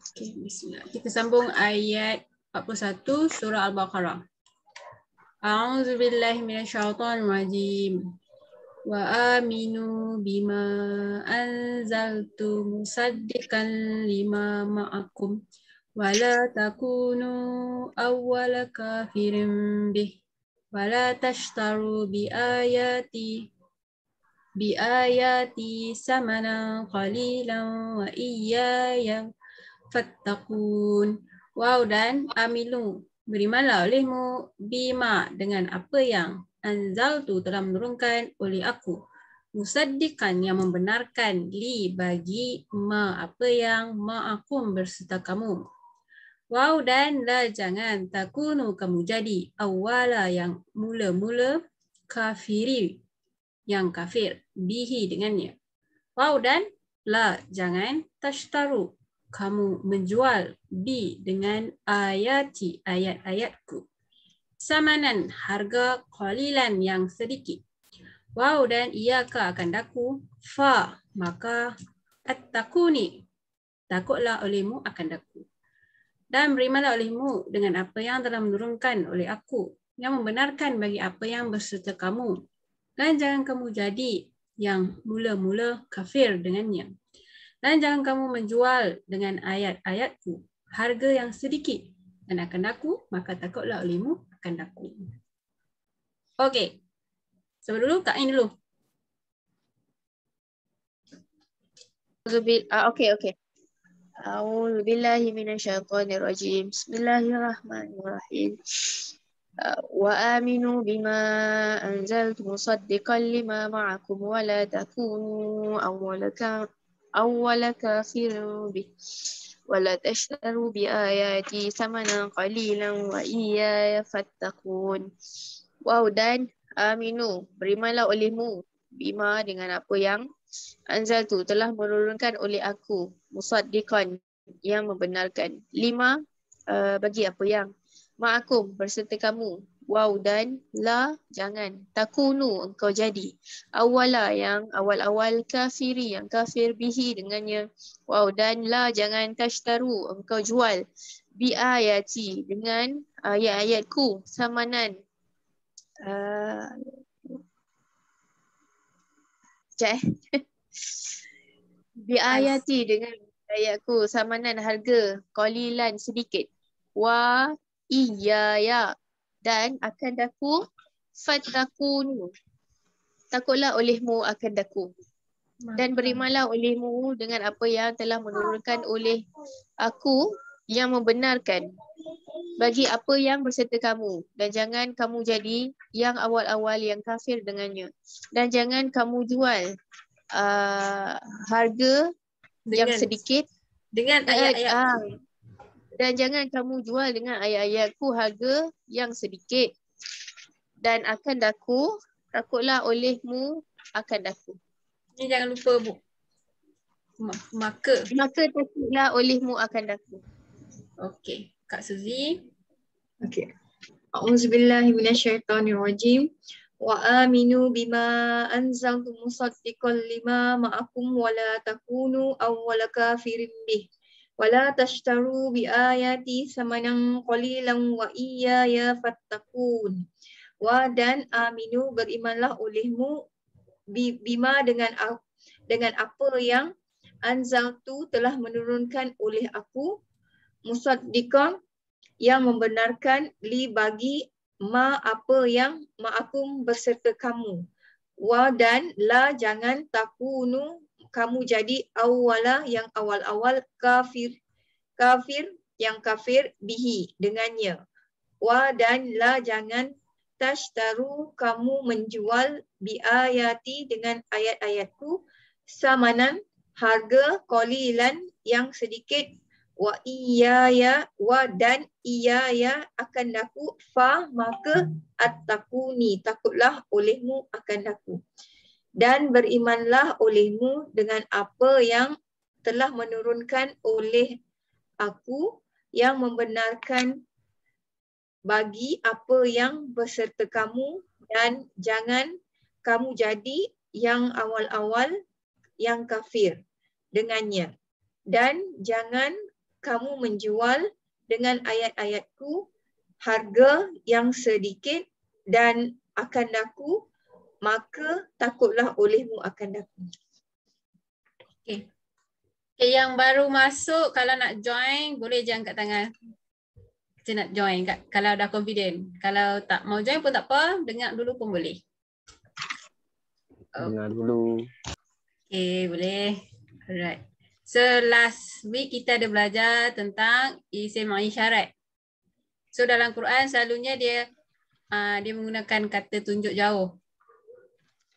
Okay, bismillah. Kita sambung ayat 41 surah Al-Baqarah. A'udzubillahi minasyaitonirrajim. Wa aminu bima anzaltu musaddiqan lima ma'akum wa la takunu awwala kafirin bih wa la tashtaru bi ayati samanan qalilan wa iyaya fattaqun. Wow, dan amilu, berimanlah olehmu bima dengan apa yang anzaltu telah menurunkan oleh aku, musaddiqan yang membenarkan, li bagi ma apa yang ma'akum berserta kamu. Wow, dan la jangan takunu kamu jadi awala yang mula-mula kafiri yang kafir bihi dengannya. Wow, dan la jangan tashtaru kamu menjual bi dengan ayati ayat-ayatku. Samanan harga qalilan yang sedikit. Wow, dan iyaka akan daku. Fa maka at-takuni takutlah olehmu akan daku. Dan berimanlah olehmu dengan apa yang telah menurunkan oleh aku, yang membenarkan bagi apa yang berserta kamu. Dan jangan kamu jadi yang mula-mula kafir dengannya. Dan jangan kamu menjual dengan ayat-ayatku harga yang sedikit. Dan akan daku, maka takutlah olehmu akan daku. Okey. Siapa dulu? Kak Ain dulu. Okay. A'udzu billahi minasyaitonir rajim. Bismillahirrahmanirrahim. Wa aminu bima anzaltu musaddiqan lima ma'akum wa la takunu awwala kafirin bih wa la tashtaru bi ayati samanan qalilan wa iyaya fattaqun. Wow, dan aminu, berimanlah olehmu bima dengan apa yang anzaltu telah menurunkan oleh aku, musaddiqan yang membenarkan, lima bagi apa yang ma'akum berserta kamu. Wow, dan la jangan takunu engkau jadi awala yang awal-awal kafiri yang kafir bihi dengannya. Wow, dan la jangan tashtaru engkau jual bi ayati dengan ayat-ayatku samanan bi ayati dengan ayatku samanan harga qalilan sedikit. Wa iyaya dan akan daku fatakunu takutlah olehmu akan daku. Dan berimanlah olehmu dengan apa yang telah menurunkan oleh aku yang membenarkan bagi apa yang berserta kamu. Dan jangan kamu jadi yang awal-awal yang kafir dengannya. Dan jangan kamu jual harga yang sedikit dengan ayat-ayat. Dan jangan kamu jual dengan ayat-ayatku harga yang sedikit. Dan akan daku, takutlah olehmu akan daku. Ini jangan lupa Bu. Maka takutlah olehmu akan daku. Okey, Kak Suzy. Okey. A'udzubillahi minasyaitonirrajim. Wa aminu bima anzaltu musaddiqan lima ma'akum wa la takunu awwala kafirin bih. Wala tashtaru bi ayati samanan qalilan wa iyaya fattaqun. Wa dan aminu berimanlah olehmu bima dengan apa yang anzaltu telah menurunkan oleh aku, musaddiqan yang membenarkan, li bagi ma apa yang ma'akum berserta kamu. Wa dan la jangan takunu kamu jadi awwala yang awal-awal kafir yang kafir bihi dengannya. Wa dan la jangan tashtaru kamu menjual bi ayati dengan ayat-ayatku samanan harga qalilan yang sedikit. Wa iyaya wa dan iyaya akan daku fa maka at-takuni takutlah olehmu akan daku. Dan berimanlah olehmu dengan apa yang telah menurunkan oleh aku yang membenarkan bagi apa yang berserta kamu. Dan jangan kamu jadi yang awal-awal yang kafir dengannya. Dan jangan kamu menjual dengan ayat-ayatku harga yang sedikit dan akan daku, maka takutlah olehmu akan daku. Okay. Okay, yang baru masuk kalau nak join boleh je angkat tangan. Kita nak join kalau dah confident. Kalau tak mau join pun tak apa, dengar dulu pun boleh. Dengar dulu. Okay, boleh. Alright. So last week kita ada belajar tentang isim isyarat. So dalam Quran selalunya dia menggunakan kata tunjuk jauh.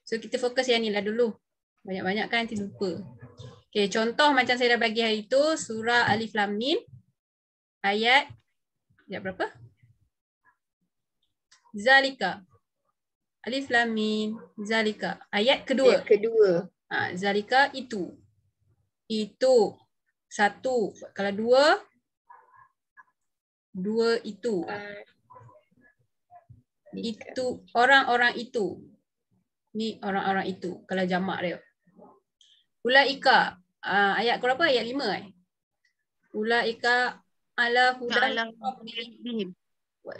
So kita fokus yang ni lah dulu. Banyak-banyak kan nanti lupa. Okay, contoh macam saya dah bagi hari tu surah Alif Lam Mim ayat berapa? Zalika. Alif Lam Mim Zalika. Ayat kedua. Ayat kedua. Zalika itu. Itu. Satu. Kalau dua. Dua itu. Itu. Orang-orang itu. Ni orang-orang itu. Kalau jamak dia. Ulaika. Ayat berapa? Ayat 5 Ulaika ala hudan wa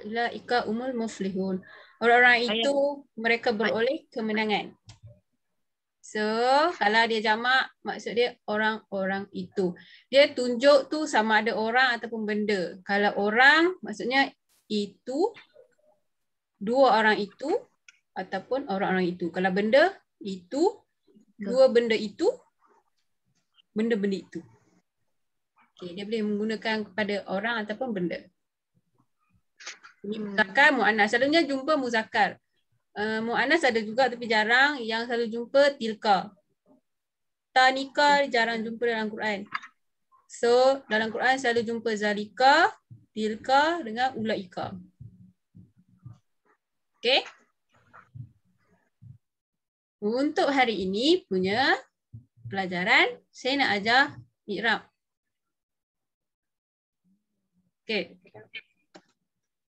ulaika umul muflihun. Orang-orang itu mereka beroleh kemenangan. So, kalau dia jamak, maksud dia orang-orang itu. Dia tunjuk tu sama ada orang ataupun benda. Kalau orang, maksudnya itu, dua orang itu, ataupun orang-orang itu. Kalau benda, itu, dua benda itu, benda-benda itu. Okay, dia boleh menggunakan kepada orang ataupun benda. Ini muzakkar, mu'annas. Selalunya jumpa muzakkar. Mu'annas ada juga tapi jarang. Yang selalu jumpa tilka. Tanika jarang jumpa dalam Quran. So dalam Quran selalu jumpa zalika, tilka dengan ulaika. Okay. Untuk hari ini punya pelajaran saya nak ajar i'rab. Okay.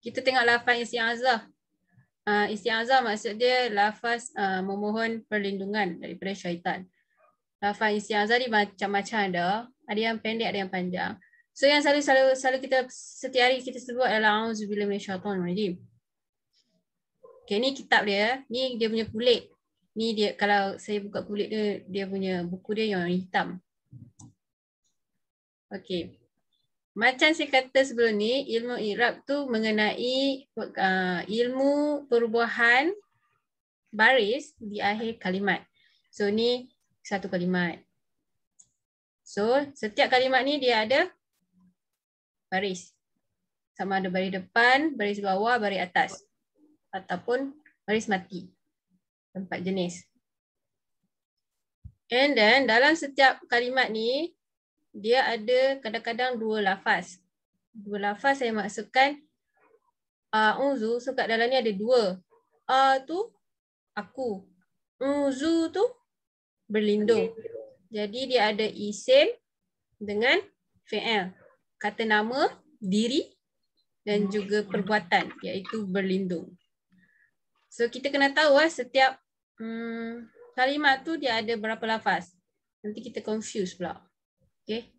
Kita tengok lafaz isti'azah. Isti'azah maksud dia lafaz memohon perlindungan daripada syaitan. Lafaz isti'azah ni macam-macam ada. Ada yang pendek, ada yang panjang. So yang selalu kita setiap hari kita sebut adalah a'udzubillahi minasyaitonir rajim. Okay, ni kitab dia. Ni dia punya kulit. Ni dia, kalau saya buka kulit dia, dia punya buku dia yang hitam. Okay. Macam saya kata sebelum ni, ilmu i'rab tu mengenai ilmu perubahan baris di akhir kalimat. So ni satu kalimat. So setiap kalimat ni dia ada baris. Sama ada baris depan, baris bawah, baris atas. Ataupun baris mati. 4 jenis. And then dalam setiap kalimat ni, dia ada kadang-kadang dua lafaz. Dua lafaz saya maksudkan a'udzu, so kat dalam ni ada dua. Tu aku. Uzu tu berlindung. Jadi dia ada isim dengan fi'il. Kata nama, diri dan juga perbuatan iaitu berlindung. So kita kena tahu setiap kalimat tu dia ada berapa lafaz. Nanti kita confuse pula. Okay.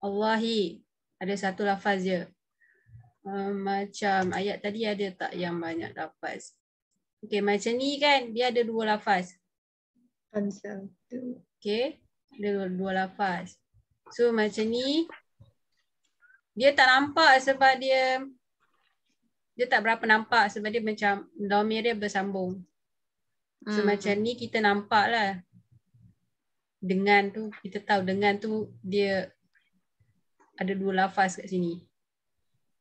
Allahi ada satu lafaz je. Macam ayat tadi ada tak yang banyak lafaz? Okay, macam ni kan dia ada dua lafaz. Okay, ada dua lafaz. So macam ni dia tak nampak sebab dia tak berapa nampak sebab dia macam dhamir dia bersambung. So macam ni kita nampak lah. Dengan tu, kita tahu dengan tu dia ada dua lafaz kat sini.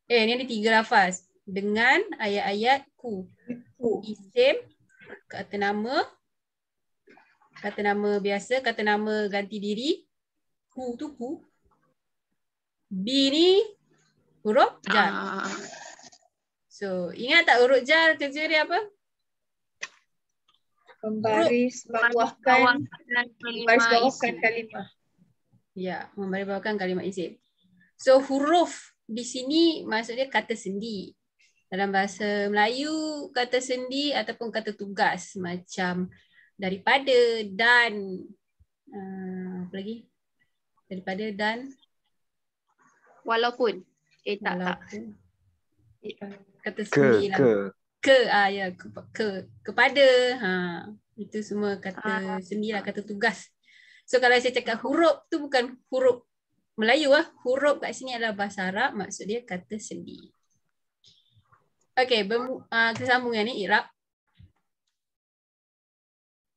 Ni ada 3 lafaz. Dengan ayat-ayat ku. Isim, kata nama biasa, kata nama ganti diri. Ku tu ku. B ni huruf jar. So ingat tak huruf jar kerja dia apa? Membaris bawahkan kalimah. Ya, membaris bawahkan kalimah isim. So huruf di sini maksudnya kata sendi. Dalam bahasa Melayu, kata sendi ataupun kata tugas macam daripada, dan, Apa lagi? Daripada dan. Walaupun. Tak. Walaupun. Kata Ke, sendirilah. ke. Ya, kepada. Itu semua kata sendirilah, kata tugas. So kalau saya cakap huruf tu bukan huruf Melayu lah. Huruf kat sini adalah bahasa Arab, maksud dia kata sendi. Okey, kita sambung yang ni, i'rab.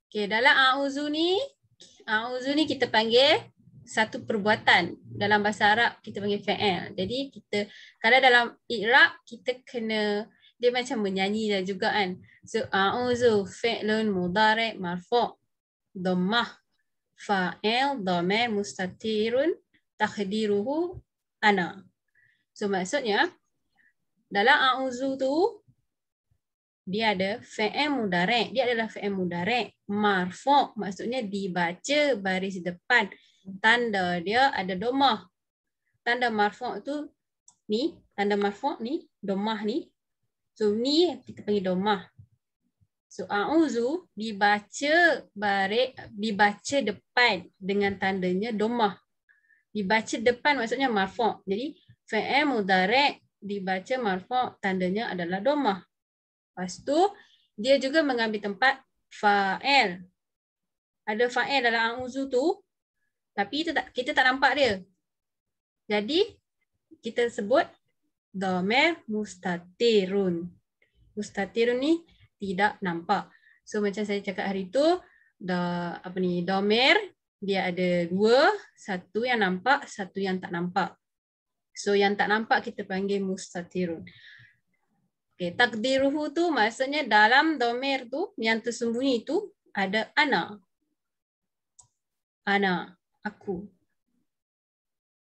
Okey, dalam a'udzu ni kita panggil satu perbuatan. Dalam bahasa Arab kita panggil fa'il. Jadi kita kalau dalam i'rab kita kena dia macam menyanyi dah juga kan. So a'udzu fi'lun mudhari' marfu' dhammah fa'il dhamir mustatirun taqdiruhu ana. So maksudnya dalam a'udzu tu dia ada fi'il mudhari'. Dia adalah fi'il mudhari' marfu', maksudnya dibaca baris depan. Tanda dia ada dhammah. Tanda marfu' tu ni, tanda marfu' ni, dhammah ni. So ni kita panggil dhammah. So a'udzu dibaca depan dengan tandanya dhammah. Dibaca depan maksudnya marfu'. Jadi fi'il mudhari' dibaca marfu', tandanya adalah dhammah. Lepas tu dia juga mengambil tempat fa'il. Ada fa'il dalam a'udzu tu, tapi kita tak nampak dia. Jadi kita sebut dhamir mustatirun. Mustatirun ni tidak nampak. So macam saya cakap hari tu, dhamir dia ada dua, satu yang nampak, satu yang tak nampak. So yang tak nampak kita panggil mustatirun. Okay, takdiruhu tu maksudnya dalam dhamir tu yang tersembunyi tu ada ana. Ana, aku.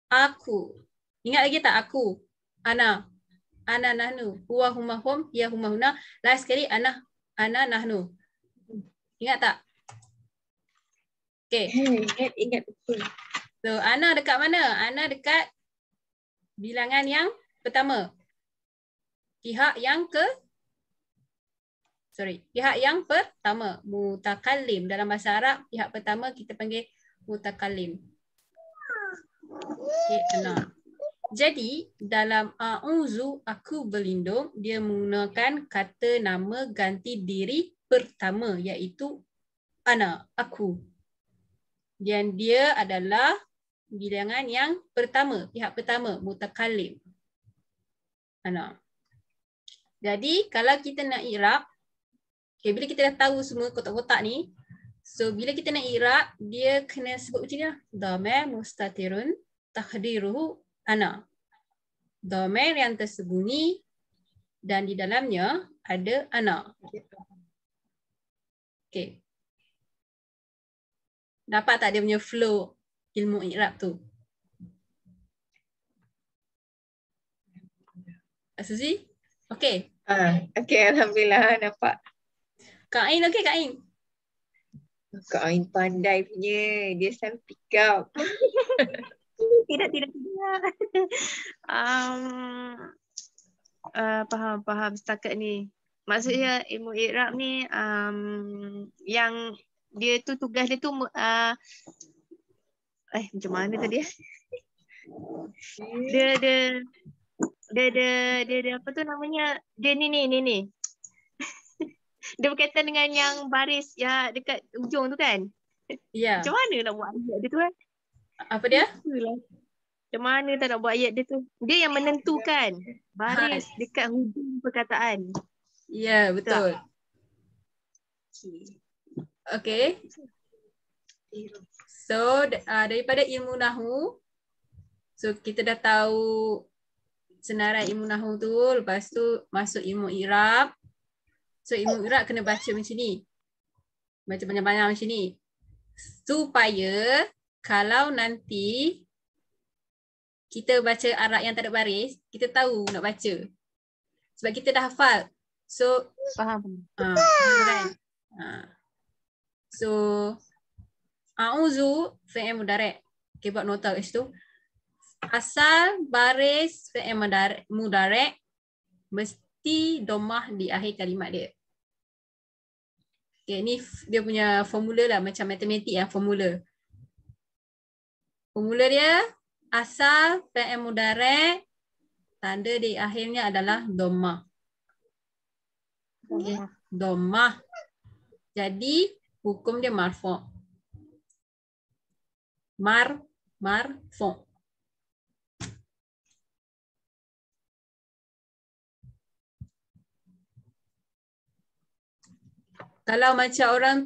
Aku. Ingat lagi tak aku? Ana. Ana nahnu. Huwa huma hum, hiya huma huna. Last sekali ana nahnu. Ingat tak? Okay. Ingat betul. So ana dekat mana? Ana dekat bilangan yang pertama. Pihak yang pertama, mutakallim. Dalam bahasa Arab, pihak pertama kita panggil mutakallim. Okay, ana. Jadi dalam a'udzu aku berlindung, dia menggunakan kata nama ganti diri pertama, iaitu ana, aku. Dan dia adalah bilangan yang pertama, pihak pertama, mutakallim. Ana. Jadi kalau kita nak i'rab, okay, bila kita dah tahu semua kotak-kotak ni, so bila kita nak i'rab, dia kena sebut macam ni lah. Dhamir mustatirun taqdiruhu ana. Dhamir yang tersembunyi dan di dalamnya ada ana. Okay. Dapat tak dia punya flow ilmu i'rab tu? Suzy? Okay. Okay, alhamdulillah nampak. Kak Ain okey, Kak Ain? Kak Ain pandai punya. Dia selalu pick up. Tidak. Faham setakat ni. Maksudnya ilmu i'rab ni yang dia tu tugas dia tu macam mana tadi? Dia apa tu namanya? Dia ni. Dia berkaitan dengan yang baris ya dekat ujung tu kan? Ya. Macam mana nak buat ayat dia tu kan? Apa dia? Macam mana tak nak buat ayat dia tu? Dia yang menentukan baris dekat hujung perkataan. Ya, betul. Okay. So, daripada ilmu nahwu, so kita dah tahu senarai ilmu nahwu tu, lepas tu masuk ilmu i'rab. So, ilmu i'rab kena baca macam ni. Baca banyak-banyak macam ni. Supaya kalau nanti kita baca Arab yang tak ada baris, kita tahu nak baca. Sebab kita dah hafal. So, faham. Kan? So, a'udzu fi'il mudhari'. Okay, buat nota kat situ. Asal baris fi'il mudhari' mesti dhammah di akhir kalimat dia. Okay, ni dia punya formula lah, macam matematik formula. Pemula dia asal fi'il mudhari', tanda di akhirnya adalah dhammah. Okey, dhammah. Jadi hukum dia marfu'. Marfu'. Kalau macam orang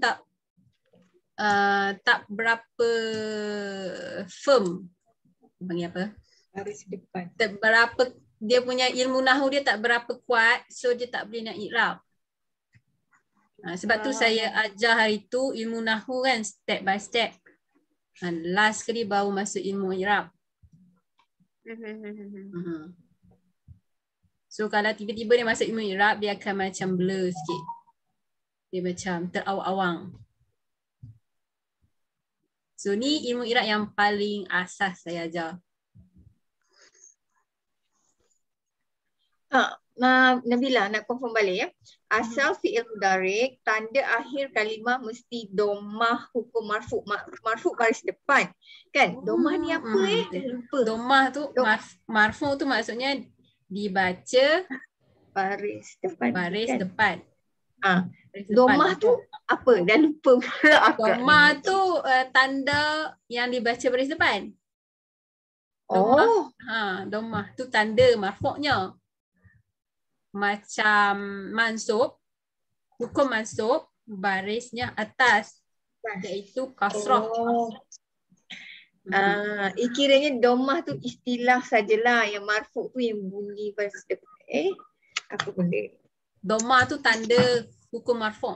tak berapa firm, panggil apa? Baris depan. Tak berapa, dia punya ilmu nahu dia tak berapa kuat, so dia tak boleh nak i'rab. Sebab tu saya ajar hari tu ilmu nahu kan, step by step. Last kali baru masuk ilmu i'rab. So kalau tiba-tiba dia masuk ilmu i'rab, dia akan macam blur sikit. Dia macam terawang-awang. So ni ilmu i'rab yang paling asas saya ajar. Nabila nak confirm balik ya. Asal fi'il mudhari', tanda akhir kalimah mesti dhammah hukum marfu'. Marfu' baris depan. Kan? Dhammah ni apa lupa. Dhammah tu marfu' tu maksudnya dibaca baris depan. Baris kan? depan. Dhammah tu apa? Dah lupa pula akak. Dhammah tu tanda yang dibaca baris depan. Dhammah tu tanda marfu'nya. Macam mansub, hukum mansub barisnya atas, iaitu kasrah. Kiranya dhammah tu istilah sajalah, yang marfu' tu yang bunyi baris depan. Apa benda? Dhammah tu tanda hukum marfu'.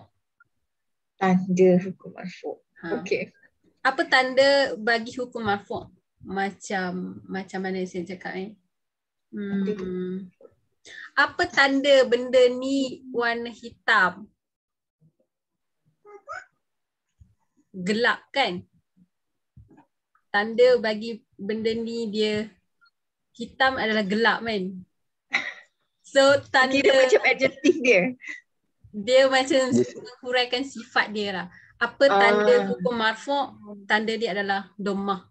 Tanda hukum marfu'. Okey. Apa tanda bagi hukum marfu'? Macam mana saya cakap apa tanda benda ni warna hitam? Gelap kan? Tanda bagi benda ni dia hitam adalah gelap kan? So tanda kira macam adjektif dia. Dia macam menguraikan sifat dia lah. Apa tanda hukum marfu'? Tanda dia adalah dhammah.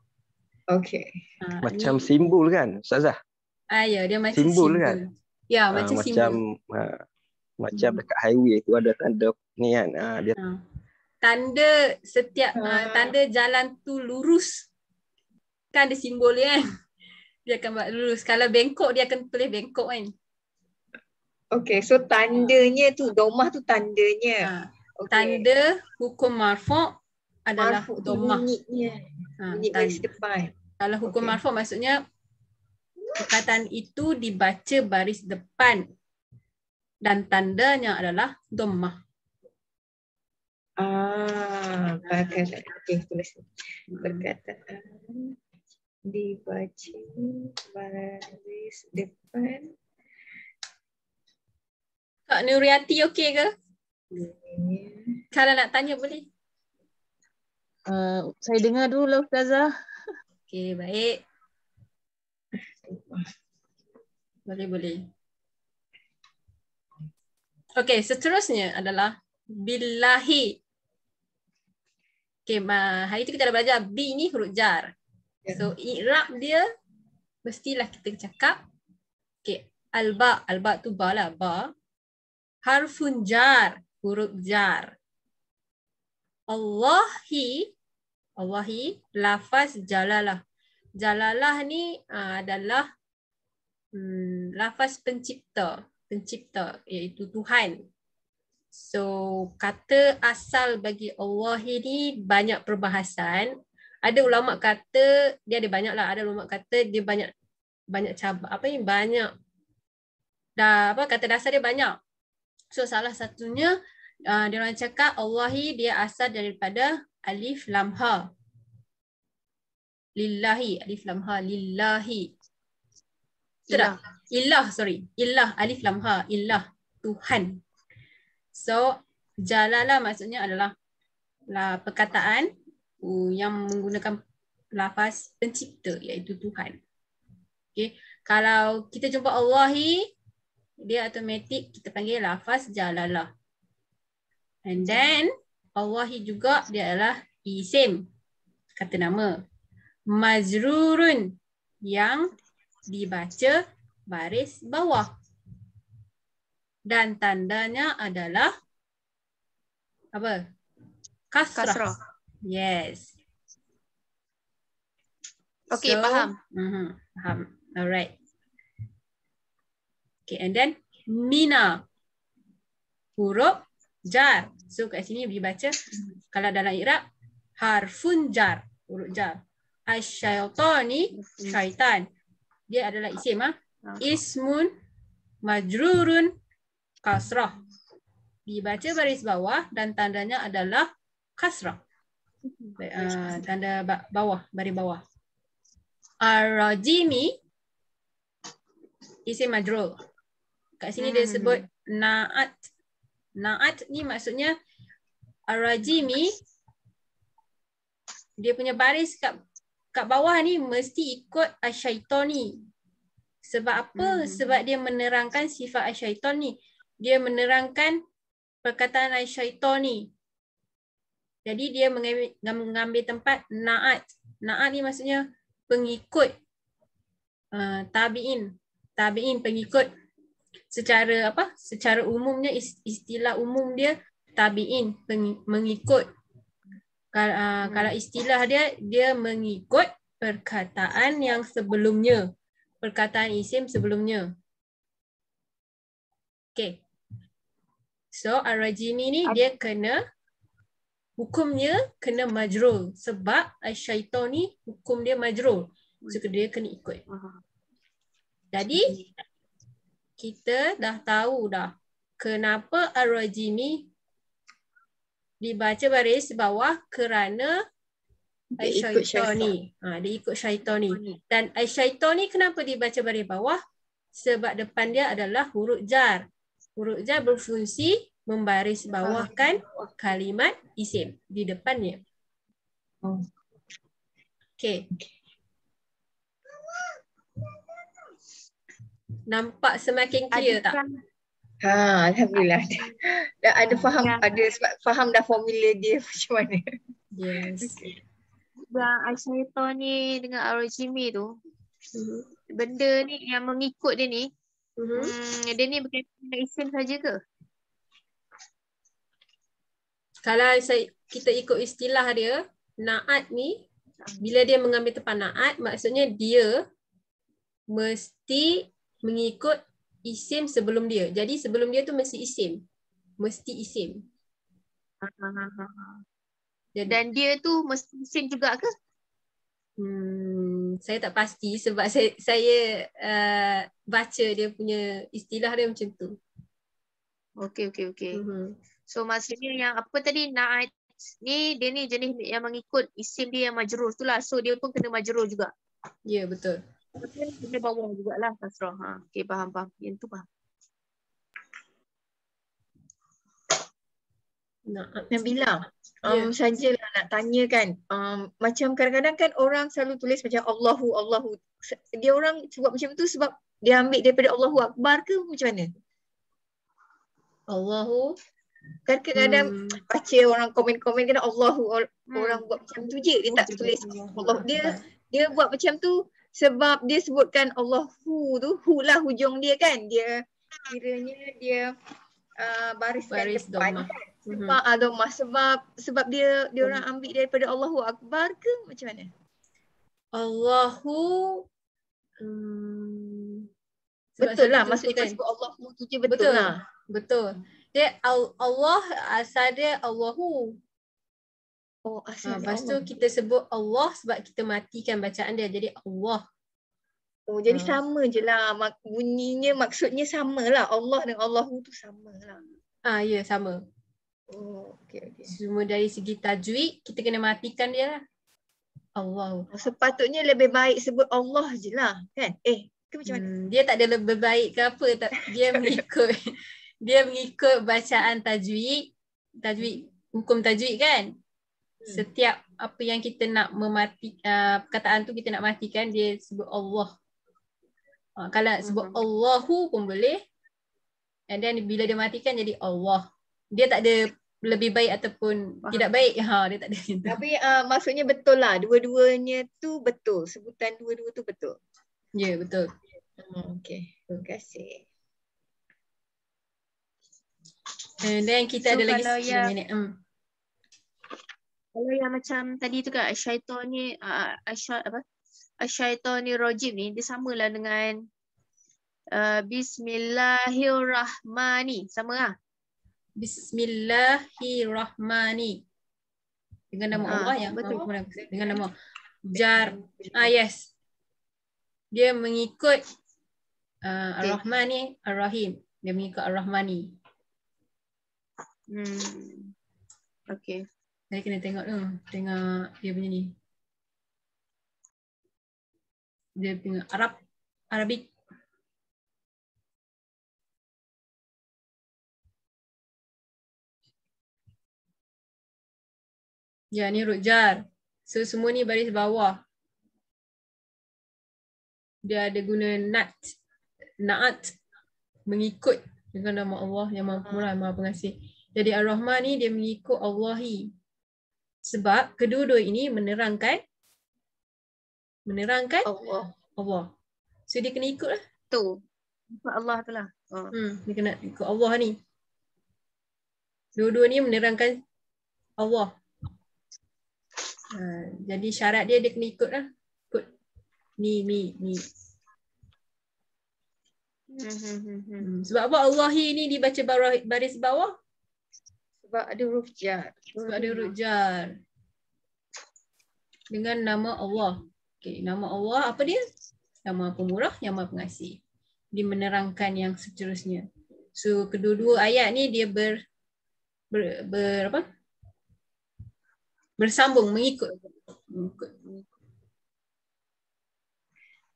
Okey. Macam simbol kan Ustazah? Ya, dia macam simbol kan? Ya, macam simbol. Macam dekat highway tu ada tanda ni kan. Dia tanda setiap tanda jalan tu lurus. Kan ada simbol dia kan? Dia akan buat lurus. Kalau bengkok dia akan tulis bengkok kan? Okey, so tandanya tu, dhammah tu tandanya. Tanda hukum marfu' adalah dhammah. Bunyi baris depan. Kalau hukum marfu' maksudnya perkataan itu dibaca baris depan dan tandanya adalah dhammah. Perkataan. Okey, tulis. Perkataan dibaca baris depan. Kak Nuriati okey ke? Kalau nak tanya boleh. Saya dengar dulu lah Ustazah. Okey, baik. Boleh. Okey, seterusnya adalah billahi. Okey, hari tu kita dah belajar bi ni huruf jar. So i'rab dia mestilah kita cakap okey, alba tu ba lah, ba. Harfun jar, huruf jar. Allahi lafaz jalalah. Jalalah ni adalah lafaz pencipta, iaitu Tuhan. So kata asal bagi Allah ini banyak perbahasan. Ada ulama kata dia ada banyak lah. Ada ulama kata dia banyak cabang, kata dasar dia banyak. So salah satunya dia orang cakap Allahi dia asal daripada alif lam ha. Lillahi, alif lam ha, lillahi. Illah, alif lam ha, illah, Tuhan. So jalalah maksudnya adalah perkataan yang menggunakan lafaz pencipta, iaitu Tuhan. Okay. Kalau kita jumpa Allahi, dia automatik kita panggil lafaz jalalah. And then Allahi juga dia adalah isim, kata nama. majrurun yang dibaca baris bawah. Dan tandanya adalah apa? Kasrah. Kasrah. Yes. Okay, faham. Faham. Alright. Okay, and then mina. Huruf jar. So kat sini dibaca, kalau dalam i'rab, harfun jar. Huruf jar. Asyaitani, syaitan. Dia adalah isim. Ismun majrurun kasrah. Dibaca baris bawah dan tandanya adalah kasrah. Tanda bawah, baris bawah. Ar-rajimi isim majrur. Kat sini dia sebut na'at. Na'at ni maksudnya ar-rajimi, dia punya baris kat bawah ni mesti ikut asyaitani. Sebab apa? Sebab dia menerangkan sifat asyaitan ni. Dia menerangkan perkataan asyaitan ni. Jadi dia mengambil tempat na'at. Na'at ni maksudnya pengikut. Tabi'in. Tabi'in pengikut. Secara apa? Secara umumnya istilah umum dia tabi'in, mengikut. Kalau istilah dia mengikut perkataan yang sebelumnya. Perkataan isim sebelumnya. Okay. So, ar-rajimi ni dia kena, hukumnya kena majrur. Sebab asyaitan ni hukum dia majrur. So, dia kena ikut. Jadi, kita dah tahu dah kenapa ar-rajimi dibaca baris bawah kerana syaitan ni. Dia ikut syaitan ni. Dan syaitan ni kenapa dibaca baris bawah? Sebab depan dia adalah huruf jar. Huruf jar berfungsi membaris bawahkan kalimat isim di depannya. Okay. Nampak semakin clear tak? Alhamdulillah. Ada faham, ada faham dah formula dia macam mana. Yes. Dan syaitan ni dengan ar-rajimi tu, benda ni yang mengikut dia ni, dia ni berkaitan dengan isim saja ke? Kalau kita ikut istilah dia, na'at ni, bila dia mengambil tempat na'at, maksudnya dia mesti mengikut isim sebelum dia. Jadi sebelum dia tu mesti isim. Mesti isim. Jadi, dan dia tu mesti isim juga ke? Saya tak pasti sebab saya baca dia punya istilah dia macam tu. Okay. So maksudnya yang apa tadi, na'at ni, dia ni jenis yang mengikut isim dia yang majrur tu lah. So dia pun kena majrur juga. Ya, betul. Kena bawah jugalah kasrah. Okay, faham. Yang tu faham. Nabila, sajalah nak tanya kan, macam kadang-kadang kan orang selalu tulis macam Allahu. Dia orang buat macam tu sebab dia ambil daripada Allahu Akbar ke macam mana? Allahu. Kan kadang-kadang baca orang komen-komen kan Allahu, orang buat macam tu je. Dia tak tulis Allah. Dia buat macam tu sebab dia sebutkan Allahu tu, hu lah hujung dia kan. Dia kiranya dia bariskan depan kan. Sebab dia orang ambil daripada Allahu Akbar ke macam mana? Allahu betul lah, maksudnya sebut Allahu tu je betul lah. Betul. Dia Allah asal dia Allahu. Asal dia lepas tu Allah. kita sebut Allah sebab kita matikan bacaan dia, jadi Allah. Jadi sama je lah bunyinya, maksudnya sama lah. Allah dan Allahu tu sama lah. Ya, sama. Okay. Cuma dari segi tajwid kita kena matikan dia lah. Allah. Sepatutnya lebih baik sebut Allah je lah kan? Ke macam mana? Dia tak ada lebih baik ke apa, dia mengikut dia mengikut bacaan tajwid, hukum tajwid kan. Setiap apa yang kita nak perkataan tu kita nak matikan, dia sebut Allah. Kalau sebut Allahu pun boleh. And then bila dia matikan jadi Allah. Dia tak ada lebih baik ataupun tidak baik. Ha, dia tak ada macam tu. Tapi maksudnya betul lah. Dua-duanya tu betul. Sebutan dua-dua tu betul. Ya, betul. Okey. Terima kasih. And then kita So, ada lagi kalau 10 yang- minit. Kalau yang macam tadi tu kan syaitan ni Asyaitonir rajim ni dia samalah dengan Bismillahirrahmani, sama lah. Bismillahirrahmani. Dengan nama Allah yang betul. dengan nama jar. Yes. Dia mengikut Ar-Rahman ni Ar-Rahim. Dia mengikut Ar-Rahmani. Okay. Saya kena tengok tu. Tengok dia punya ni. Dia punya Arabik. Ya, ni huruf jar. So semua ni baris bawah. Dia ada guna naat mengikut dengan nama Allah yang Maha Pemurah, Maha Pengasih. Jadi Ar-Rahman ni dia mengikut Allahi. Sebab kedua-dua ini menerangkan Allah. So dia kena ikut lah. Tu. Allah tu lah. Dia kena ikut Allah ni. Dua-dua ni menerangkan Allah. Jadi syarat dia kena ikut lah. Ikut ni. Sebab apa Allahi ni dibaca baris bawah? Sebab ada huruf jar. Sebab ada huruf jar. Dengan nama Allah. Okay, nama Allah apa dia? Yang Maha Pemurah, yang Maha Pengasih. Dia menerangkan yang seterusnya. So kedua-dua ayat ni dia bersambung, mengikut.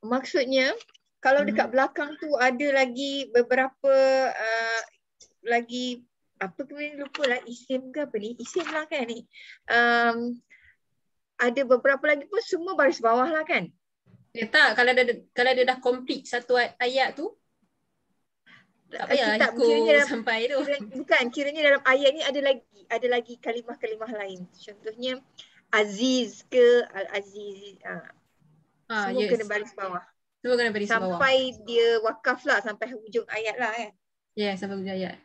Maksudnya kalau dekat belakang tu ada lagi beberapa lagi apa kemudian lupa lah isim ke apa ni? Isim lah kan ni. Ada beberapa lagi pun semua baris bawah lah kan? Ya tak, kalau dia dah complete satu ayat tu tak payah ikut sampai tu. Kiranya dalam ayat ni ada lagi kalimah-kalimah lain. Contohnya Aziz ke Al-Aziz. Semua kena baris bawah. Semua kena baris bawah. Sampai dia wakaf lah, sampai hujung ayat lah kan. Ya, sampai hujung ayat.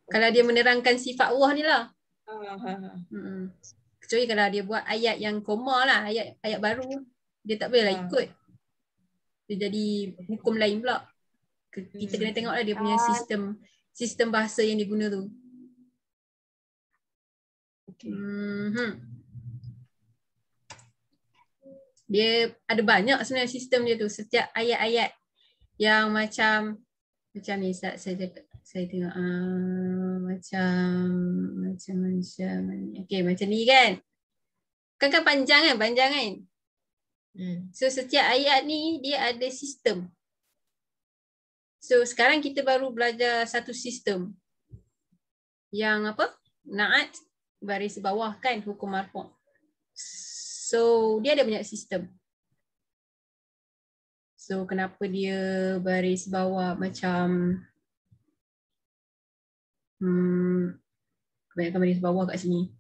Kalau dia menerangkan sifat Allah ni lah. Kecuali kalau dia buat ayat yang koma lah, ayat baru, dia tak boleh lah ikut. Dia jadi hukum lain pula. Kita kena tengok lah dia punya sistem bahasa yang dia guna tu. Dia ada banyak sebenarnya sistem dia tu. Setiap ayat-ayat yang macam ni saya tengok macam okey macam ni kan. Kan panjang kan? So setiap ayat ni dia ada sistem. So sekarang kita baru belajar satu sistem. Yang apa? Naat baris bawah kan hukum marfu'. So dia ada banyak sistem. So kenapa dia baris bawah macam kebanyakan baris bawah kat sini.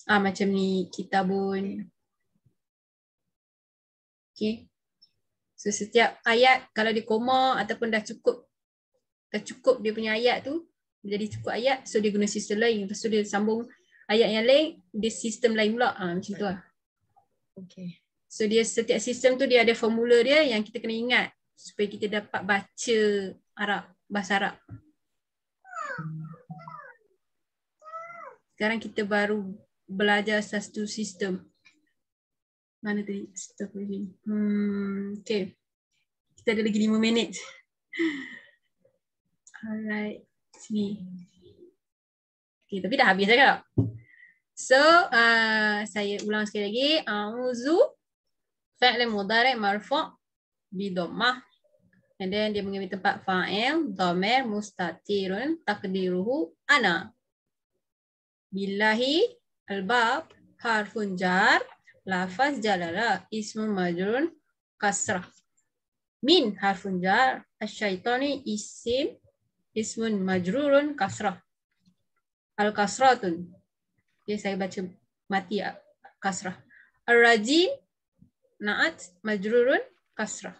Macam ni kitabun. Okay. So setiap ayat kalau dia koma ataupun dah cukup dia punya ayat tu, jadi cukup ayat, so dia guna sistem lain. Lepas tu dia sambung ayat yang lain, dia sistem lain pula. Macam tu lah. Okay. So dia setiap sistem tu dia ada formula dia yang kita kena ingat supaya kita dapat baca bahasa Arab. Sekarang kita baru belajar satu sistem. Mana tadi? Okay. Kita ada lagi 5 minit. Alright. Sini. Okay, tapi dah habis dah. So, saya ulang sekali lagi. A'udzu fi'l mudhari' marfu' bi dhammah. And then dia mengambil tempat fa'il, dhamir mustatirun taqdiruhu ana. Billahi al-bab harfun jar. Lafaz jalala ismun majrun kasrah. Min harfun jar. Asyaitani ismun majrurun kasrah. Al-kasratun. Okay, saya baca mati kasrah. Ar-rajim, na'at, majrurun, kasrah.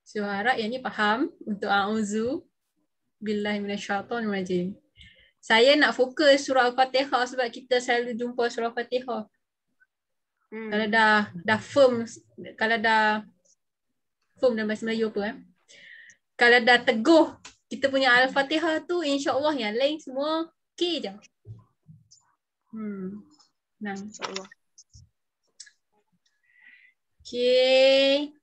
So harap yang ni faham untuk a'udzu billahi minasyaitonir rajim. Saya nak fokus surah Al-Fatihah sebab kita selalu jumpa surah Al-Fatihah. Kalau dah firm, kalau dah firm dalam bahasa Melayu apa kalau dah teguh kita punya Al-Fatihah tu, insya-Allah yang lain semua okey je. Nah, insya-Allah. Okey.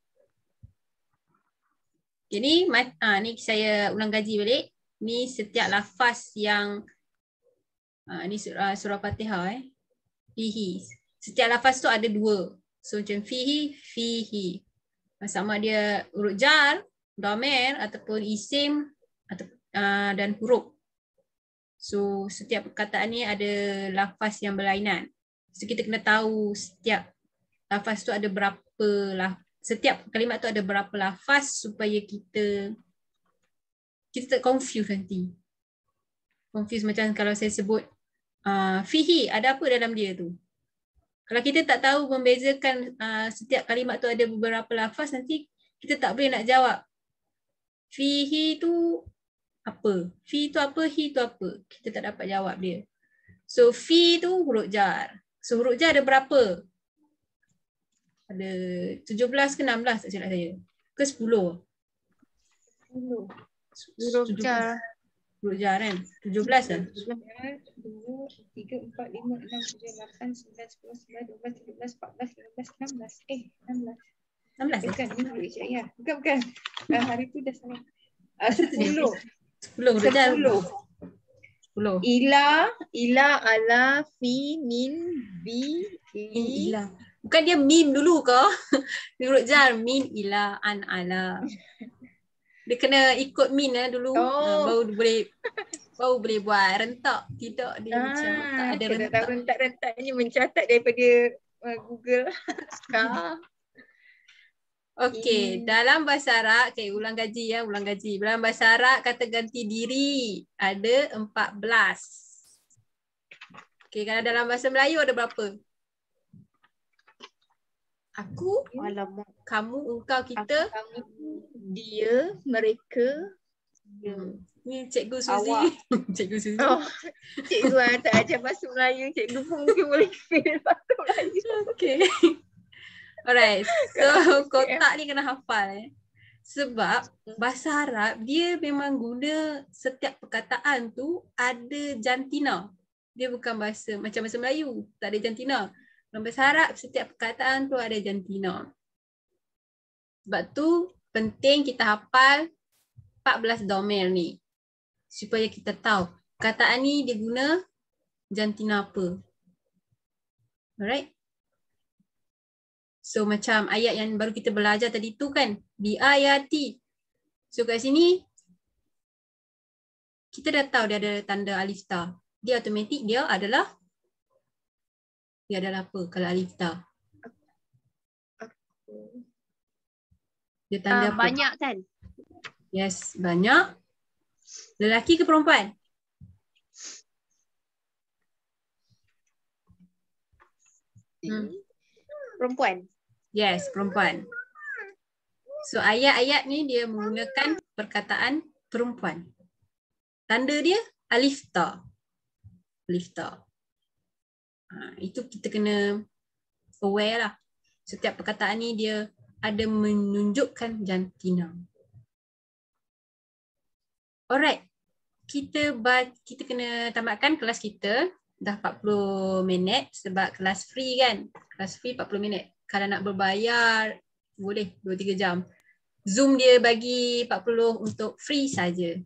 Jadi ni saya ulang kaji balik. Ni setiap lafaz yang ni surah Fatihah fihi. Setiap lafaz tu ada dua. So macam fihi. Sama dia huruf jar, dhamir ataupun isim dan huruf. So setiap perkataan ni ada lafaz yang berlainan. So kita kena tahu setiap lafaz tu ada berapa setiap kalimat tu ada berapa lafaz supaya kita tak confuse nanti. Confuse macam kalau saya sebut fihi, ada apa dalam dia tu? Kalau kita tak tahu membezakan setiap kalimat tu ada beberapa lafaz, nanti kita tak boleh nak jawab. Fihi tu apa? Fi tu apa? Hi tu apa? Kita tak dapat jawab dia. So fi tu huruf jar. So huruf jar ada berapa? Ada 17 ke 16 tak silap saya. Ke 10? 10. Huruf jar. Huruf jar kan? 17 kan? 2, 3, 4, 5, 6, 7, 8, 9, 10, 11, 12, 13, 14, 15, 16. 16. 16 Bukan, ni huruf jar ya. Bukan. Hari tu dah salah. 10. 10 huruf jar. 10. Ila, ala, fi, min, bi, li. Ila. Bukan dia mim dulu ke? Huruf jar min, ila, an, ala. Dia kena ikut min dulu. Baru boleh buat rentak. Tidak, dia macam tak ada rentak. Rentak ni mencatat daripada Google. Okey, dalam bahasa Arab, ulang gaji. Dalam bahasa Arab kata ganti diri ada 14. Okey, kalau dalam bahasa Melayu ada berapa? Aku, kamu, engkau, kita, kamu, dia, mereka. Ni Cikgu Suzy. Cikgu Suzy. Cikgu tak ajar bahasa Melayu. Cikgu pun mungkin boleh feel bahasa Melayu. Okay. Alright. So kotak ni kena hafal. Sebab bahasa Arab dia memang guna setiap perkataan tu ada jantina. Dia bukan bahasa macam bahasa Melayu. Tak ada jantina. Dalam bahasa Arab setiap perkataan tu ada jantina. Sebab tu penting kita hafal 14 dhamir ni. Supaya kita tahu perkataan ni dia guna jantina apa. Alright. So macam ayat yang baru kita belajar tadi tu kan. Bi ayati. So kat sini kita dah tahu dia ada tanda alif ta. Dia automatik dia adalah apa kalau alif ta? Dia tanda apa? Banyak kan? Yes, banyak. Lelaki ke perempuan? Perempuan. Yes, perempuan. So ayat-ayat ni dia menggunakan perkataan perempuan. Tanda dia alif ta. Alif ta. Itu kita kena aware lah. Setiap perkataan ni dia ada menunjukkan jantina. Alright. Kita kena tamatkan kelas kita. Dah 40 minit sebab kelas free kan. Kelas free 40 minit. Kalau nak berbayar boleh 2-3 jam. Zoom dia bagi 40 untuk free saja.